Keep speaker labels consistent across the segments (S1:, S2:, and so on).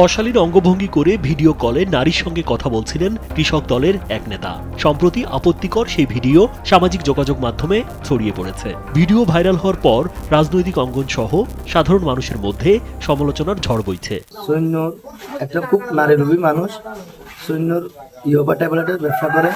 S1: অশালীন অঙ্গভঙ্গি করে ভিডিও কলে নারীর সঙ্গে কথা বলছিলেন কৃষক দলের এক নেতা। সম্প্রতি আপত্তিকর সেই ভিডিও সামাজিক যোগাযোগ মাধ্যমে ছড়িয়ে পড়েছে। ভিডিও ভাইরাল হওয়ার পর রাজনৈতিক অঙ্গন সহ সাধারণ মানুষের মধ্যে সমালোচনার ঝড় বইছে।
S2: সৈন্যর একটা খুব নারীলোভী মানুষ। সৈন্যর ইয়োবা ট্যাবলেটের ব্যবসা করে।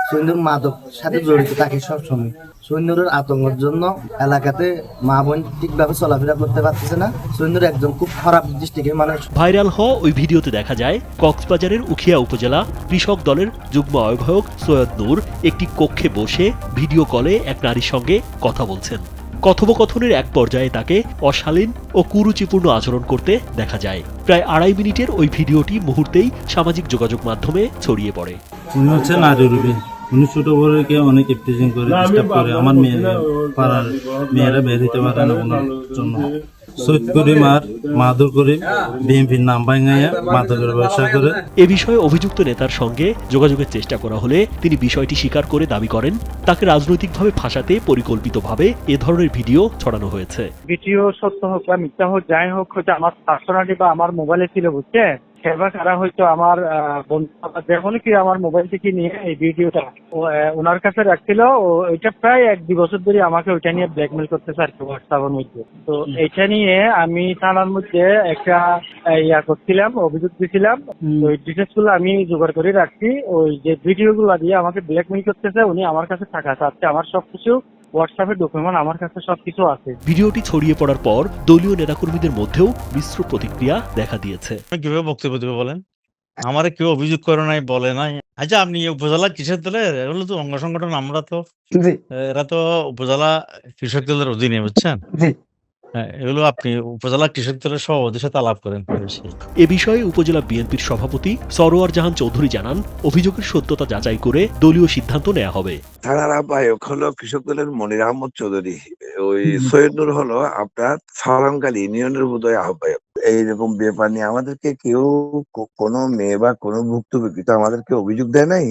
S2: সৈন্যর মাদক সাথে জড়িত থাকে সবসময়। সৈন্যর আতঙ্কের জন্য এলাকাতে মা বোন ঠিকভাবে চলাফেরা করতে পারতেছে না। সৈন্যর একজন খুব খারাপ দৃষ্টির মানুষ।
S1: ভাইরাল হওয়া ওই ভিডিওতে দেখা যায় কক্সবাজারের উখিয়া উপজেলা কৃষক দলের যুগ্ম আহ্বায়ক সৈয়দ নূর একটি কক্ষে বসে ভিডিও কলে এক নারীর সঙ্গে কথা বলছেন। কথোপকথনের এক পর্যায়ে তাকে অশালীন ও কুরুচিপূর্ণ আচরণ করতে দেখা যায়। প্রায় 2.5 মিনিটের ওই ভিডিওটি মুহূর্তেই সামাজিক যোগাযোগ মাধ্যমে ছড়িয়ে পড়ে।
S3: উনি হচ্ছে নারীরূপী। উনি ছোট বড়কে অনেক ইপটিজিং করে, ডিস্টার্ব করে। আমার পাড়ার মেয়েরা বের হইতে পারে না ওনার জন্য। সৈয়দ করিম আর মাদুর করিম বিএনপির নাম ভাঙাইয়া মাদকের ব্যবসা করে।
S1: এ বিষয়ে অভিযুক্ত নেতার সঙ্গে যোগাযোগের চেষ্টা করা হলে তিনি বিষয়টি স্বীকার করে দাবি করেন তাকে রাজনৈতিকভাবে ফাঁসাতে পরিকল্পিতভাবে এ ধরনের ভিডিও ছড়ানো হয়েছে।
S4: ভিডিও সত্য হোক বা মিথ্যা হোক যাই হোক, হচ্ছে আমার পার্সোনালি বা আমার মোবাইলে ছিল, বুঝছে সেবা কারা হয়তো আমার বন্ধু যেমন কি আমার মোবাইল থেকে নিয়ে এই ভিডিওটা ওনার কাছে রাখছিল। ও এটা প্রায় 1-2 বছর ধরে আমাকে ওইটা নিয়ে ব্ল্যাকমেল করতেছে আর কি, হোয়াটসঅ্যাপের মধ্যে। তো এটা নিয়ে আমি থানার মধ্যে একটা করছিলাম, অভিযোগ দিয়েছিলাম। ওই ডিটেলস গুলো আমি জোগাড় করে রাখছি। ওই যে ভিডিও গুলো দিয়ে আমাকে ব্ল্যাকমেল করতেছে, উনি আমার কাছে টাকা চাচ্ছে। আমার সবকিছু হোয়াটসঅ্যাপের ডকুমেন্ট আমার কাছে সবকিছু আছে।
S1: ভিডিওটি ছড়িয়ে পড়ার পর দলীয় নেতাকর্মীদের মধ্যেও মিশ্র প্রতিক্রিয়া দেখা দিয়েছে।
S5: কিভাবে বক্তব্য দেবে বলেন? আমারে কেউ অভিযোগ করে নাই, বলে নাই। আচ্ছা, আপনি উপজেলা কিসের দলের? এগুলো তো অঙ্গ সংগঠন। আমরা তো এরা তো উপজেলা কৃষক দলের অধীনে, বুঝছেন? হ্যাঁ, এগুলো আপনি উপজেলা কৃষক দলের সভাপতির সাথে আলাপ করেন।
S1: এ বিষয়ে উপজেলা বিএনপির সভাপতি সরোয়ার জাহান চৌধুরী জানান, অভিযোগের সত্যতা যাচাই করে দলীয় সিদ্ধান্ত নেওয়া হবে।
S6: থানার আহ্বায়ক হলো কৃষক দলের মনির আহমদ চৌধুরী। ওই সৈয়দ নূর হলো আপনার সালামকালী ইউনিয়নের বোধহয় আহ্বায়ক। এইরকম ব্যাপার নিয়ে আমাদেরকে কেউ কোনো মেয়ে বা কোনো ভুক্তভোগী তো আমাদেরকে অভিযোগ দেয় নাই।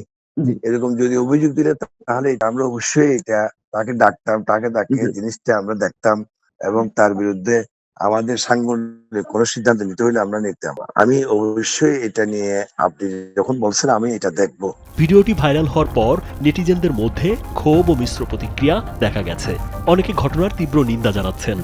S6: এরকম যদি অভিযোগ দিলে তাহলে আমরা অবশ্যই এটা তাকে ডাকতাম, তাকে ডাকিয়ে জিনিসটা আমরা দেখতাম এবং তার বিরুদ্ধে আমাদের সাংগঠনিক কোনো সিদ্ধান্ত নিতে হলে আমরা নিতাম। আমি অবশ্যই এটা নিয়ে আপনি যখন বলছেন আমি এটা দেখব।
S1: ভিডিওটি ভাইরাল হওয়ার পর নেটিজেনদের মধ্যে ক্ষোভ ও মিশ্র প্রতিক্রিয়া দেখা গেছে। অনেকে ঘটনার তীব্র নিন্দা জানাচ্ছেন।